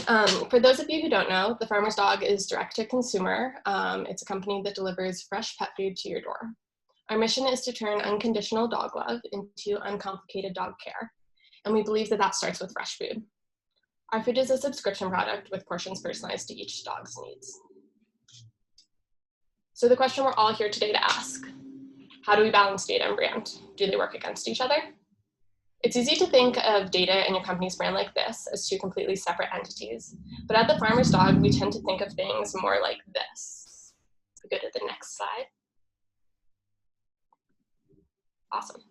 advertising. For those of you who don't know, the Farmer's Dog is direct to consumer. It's a company that delivers fresh pet food to your door. Our mission is to turn unconditional dog love into uncomplicated dog care. And we believe that that starts with fresh food. Our food is a subscription product with portions personalized to each dog's needs. So the question we're all here today to ask, how do we balance data and brand? Do they work against each other? It's easy to think of data and your company's brand like this as two completely separate entities. But at the Farmer's Dog, we tend to think of things more like this. We go to the next slide. Awesome.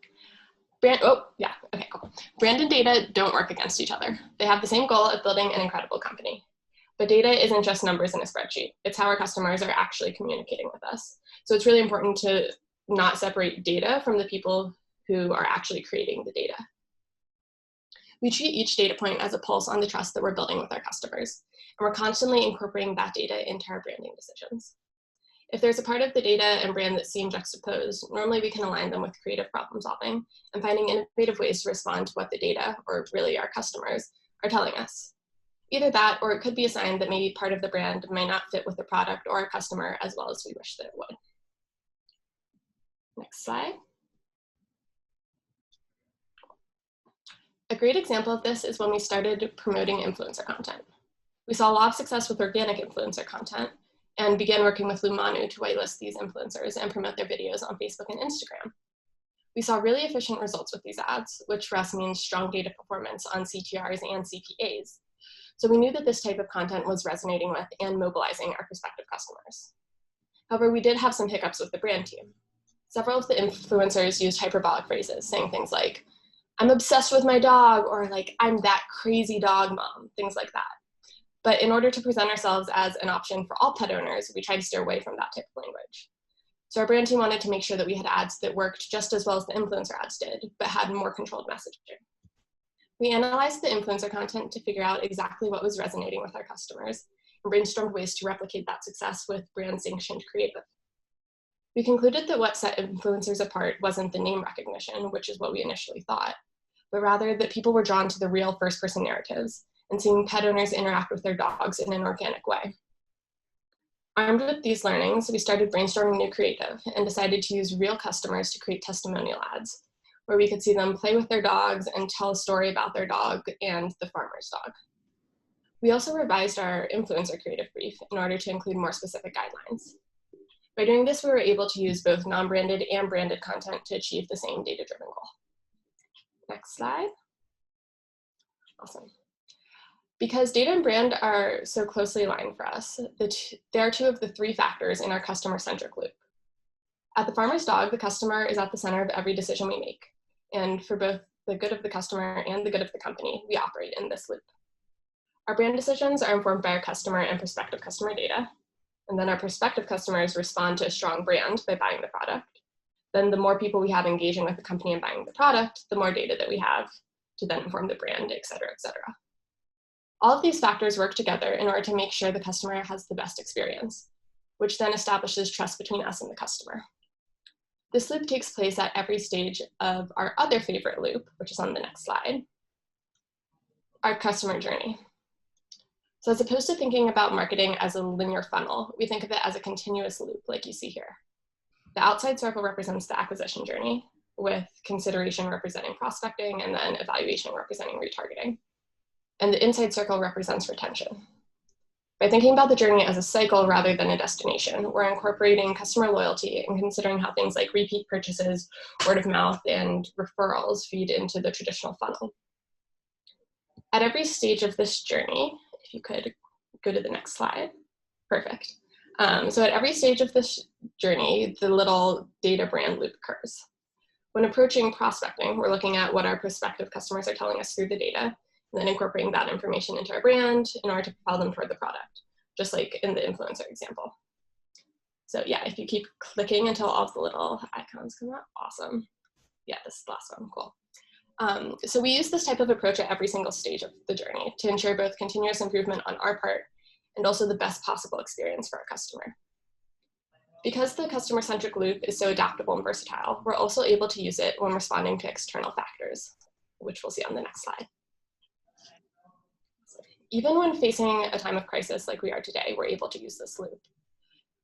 Cool. Brand and data don't work against each other. They have the same goal of building an incredible company. But data isn't just numbers in a spreadsheet. It's how our customers are actually communicating with us. So it's really important to not separate data from the people who are actually creating the data. We treat each data point as a pulse on the trust that we're building with our customers. And we're constantly incorporating that data into our branding decisions. If there's a part of the data and brand that seem juxtaposed, normally we can align them with creative problem solving and finding innovative ways to respond to what the data, or really our customers, are telling us. Either that, or it could be a sign that maybe part of the brand might not fit with the product or our customer as well as we wish that it would. Next slide. A great example of this is when we started promoting influencer content. We saw a lot of success with organic influencer content and began working with Lumanu to whitelist these influencers and promote their videos on Facebook and Instagram. We saw really efficient results with these ads, which for us means strong data performance on CTRs and CPAs. So we knew that this type of content was resonating with and mobilizing our prospective customers. However, we did have some hiccups with the brand team. Several of the influencers used hyperbolic phrases, saying things like, "I'm obsessed with my dog," or like, "I'm that crazy dog mom," things like that. But in order to present ourselves as an option for all pet owners, we tried to steer away from that type of language. So our brand team wanted to make sure that we had ads that worked just as well as the influencer ads did, but had more controlled messaging. We analyzed the influencer content to figure out exactly what was resonating with our customers and brainstormed ways to replicate that success with brand sanctioned creative. We concluded that what set influencers apart wasn't the name recognition, which is what we initially thought, but rather that people were drawn to the real first-person narratives and seeing pet owners interact with their dogs in an organic way. Armed with these learnings, we started brainstorming new creative and decided to use real customers to create testimonial ads, where we could see them play with their dogs and tell a story about their dog and the farmer's dog. We also revised our influencer creative brief in order to include more specific guidelines. By doing this, we were able to use both non-branded and branded content to achieve the same data-driven goal. Next slide. Awesome. Because data and brand are so closely aligned for us, they are two of the three factors in our customer-centric loop. At the farmer's dog, the customer is at the center of every decision we make. And for both the good of the customer and the good of the company, we operate in this loop. Our brand decisions are informed by our customer and prospective customer data. And then our prospective customers respond to a strong brand by buying the product. Then the more people we have engaging with the company and buying the product, the more data that we have to then inform the brand, et cetera, et cetera. All of these factors work together in order to make sure the customer has the best experience, which then establishes trust between us and the customer. This loop takes place at every stage of our other favorite loop, which is on the next slide, our customer journey. So as opposed to thinking about marketing as a linear funnel, we think of it as a continuous loop like you see here. The outside circle represents the acquisition journey, with consideration representing prospecting and then evaluation representing retargeting. And the inside circle represents retention. By thinking about the journey as a cycle rather than a destination, we're incorporating customer loyalty and considering how things like repeat purchases, word of mouth, and referrals feed into the traditional funnel. At every stage of this journey, if you could go to the next slide, perfect. So at every stage of this journey, the little data brand loop occurs. When approaching prospecting, we're looking at what our prospective customers are telling us through the data, and then incorporating that information into our brand in order to propel them toward the product, just like in the influencer example. So yeah, if you keep clicking until all of the little icons come out, awesome. Yeah, this is the last one, cool. So we use this type of approach at every single stage of the journey to ensure both continuous improvement on our part and also the best possible experience for our customer. Because the customer-centric loop is so adaptable and versatile, we're also able to use it when responding to external factors, which we'll see on the next slide. Even when facing a time of crisis like we are today, we're able to use this loop.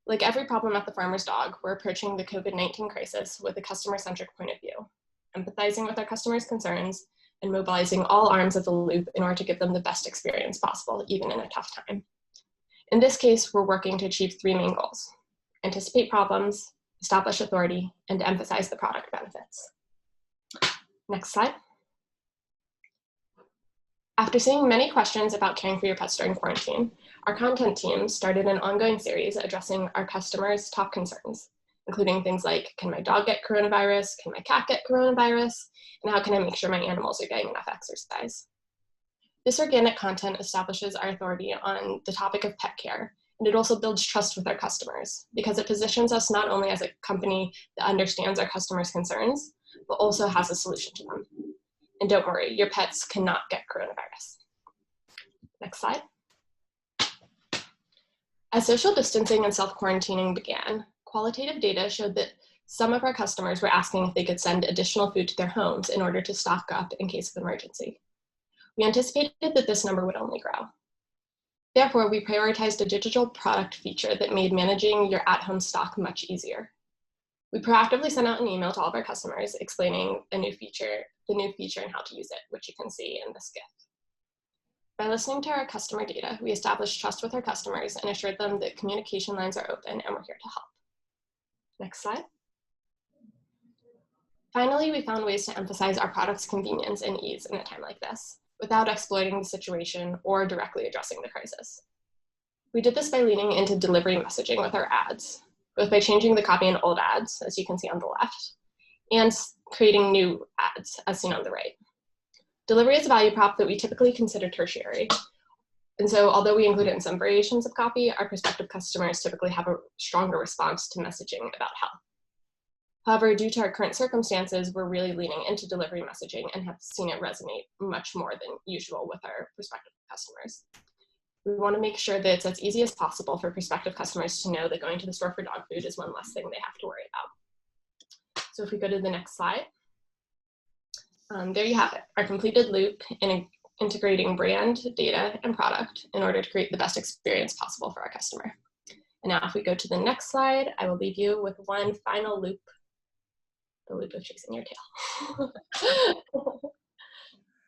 Like every problem at the farmer's dog, we're approaching the COVID-19 crisis with a customer-centric point of view, empathizing with our customers' concerns, and mobilizing all arms of the loop in order to give them the best experience possible, even in a tough time. In this case, we're working to achieve three main goals: anticipate problems, establish authority, and emphasize the product benefits. Next slide. After seeing many questions about caring for your pets during quarantine, our content team started an ongoing series addressing our customers' top concerns, including things like, can my dog get coronavirus? Can my cat get coronavirus? And how can I make sure my animals are getting enough exercise? This organic content establishes our authority on the topic of pet care, and it also builds trust with our customers because it positions us not only as a company that understands our customers' concerns, but also has a solution to them. And don't worry, your pets cannot get coronavirus. Next slide. As social distancing and self-quarantining began, qualitative data showed that some of our customers were asking if they could send additional food to their homes in order to stock up in case of emergency. We anticipated that this number would only grow. Therefore, we prioritized a digital product feature that made managing your at-home stock much easier. We proactively sent out an email to all of our customers explaining the new feature and how to use it, which you can see in this GIF. By listening to our customer data, we established trust with our customers and assured them that communication lines are open and we're here to help. Next slide. Finally, we found ways to emphasize our product's convenience and ease in a time like this, without exploiting the situation or directly addressing the crisis. We did this by leaning into delivery messaging with our ads, both by changing the copy in old ads, as you can see on the left, and creating new ads, as seen on the right. Delivery is a value prop that we typically consider tertiary. And so although we include it in some variations of copy, our prospective customers typically have a stronger response to messaging about health. However, due to our current circumstances, we're really leaning into delivery messaging and have seen it resonate much more than usual with our prospective customers. We want to make sure that it's as easy as possible for prospective customers to know that going to the store for dog food is one less thing they have to worry about. So if we go to the next slide. There you have it, our completed loop in integrating brand, data, and product in order to create the best experience possible for our customer. And now if we go to the next slide, I will leave you with one final loop, the loop of chasing your tail.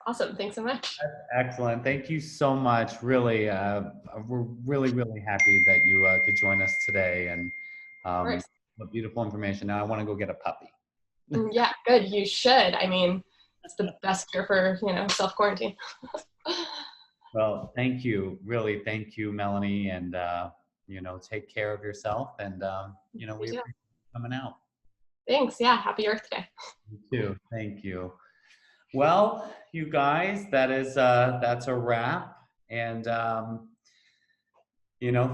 Awesome, thanks so much. That's excellent, thank you so much. Really, we're really happy that you could join us today, and what beautiful information. Now I want to go get a puppy. Yeah, good, you should. I mean, it's the best cure for, self-quarantine. Well, thank you. Really, thank you, Melanie. And, take care of yourself. And, we appreciate you coming out. Thanks. Yeah. Happy Earth Day. You too. Thank you. Well, you guys, that's a wrap. And,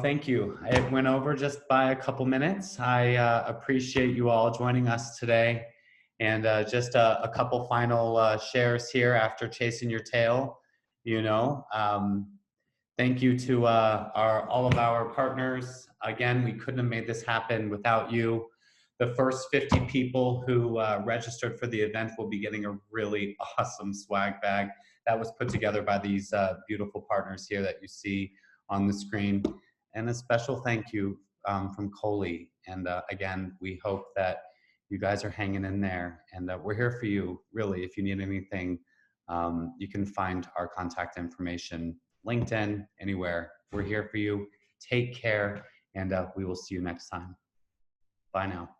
thank you. It went over just by a couple minutes. I appreciate you all joining us today. And just a couple final shares here after chasing your tail. Thank you to all of our partners. Again, we couldn't have made this happen without you. The first 50 people who registered for the event will be getting a really awesome swag bag that was put together by these beautiful partners here that you see on the screen. And a special thank you from Cohley. And again, we hope that you guys are hanging in there, and we're here for you. Really, if you need anything, you can find our contact information, LinkedIn, anywhere. We're here for you. Take care, and we will see you next time. Bye now.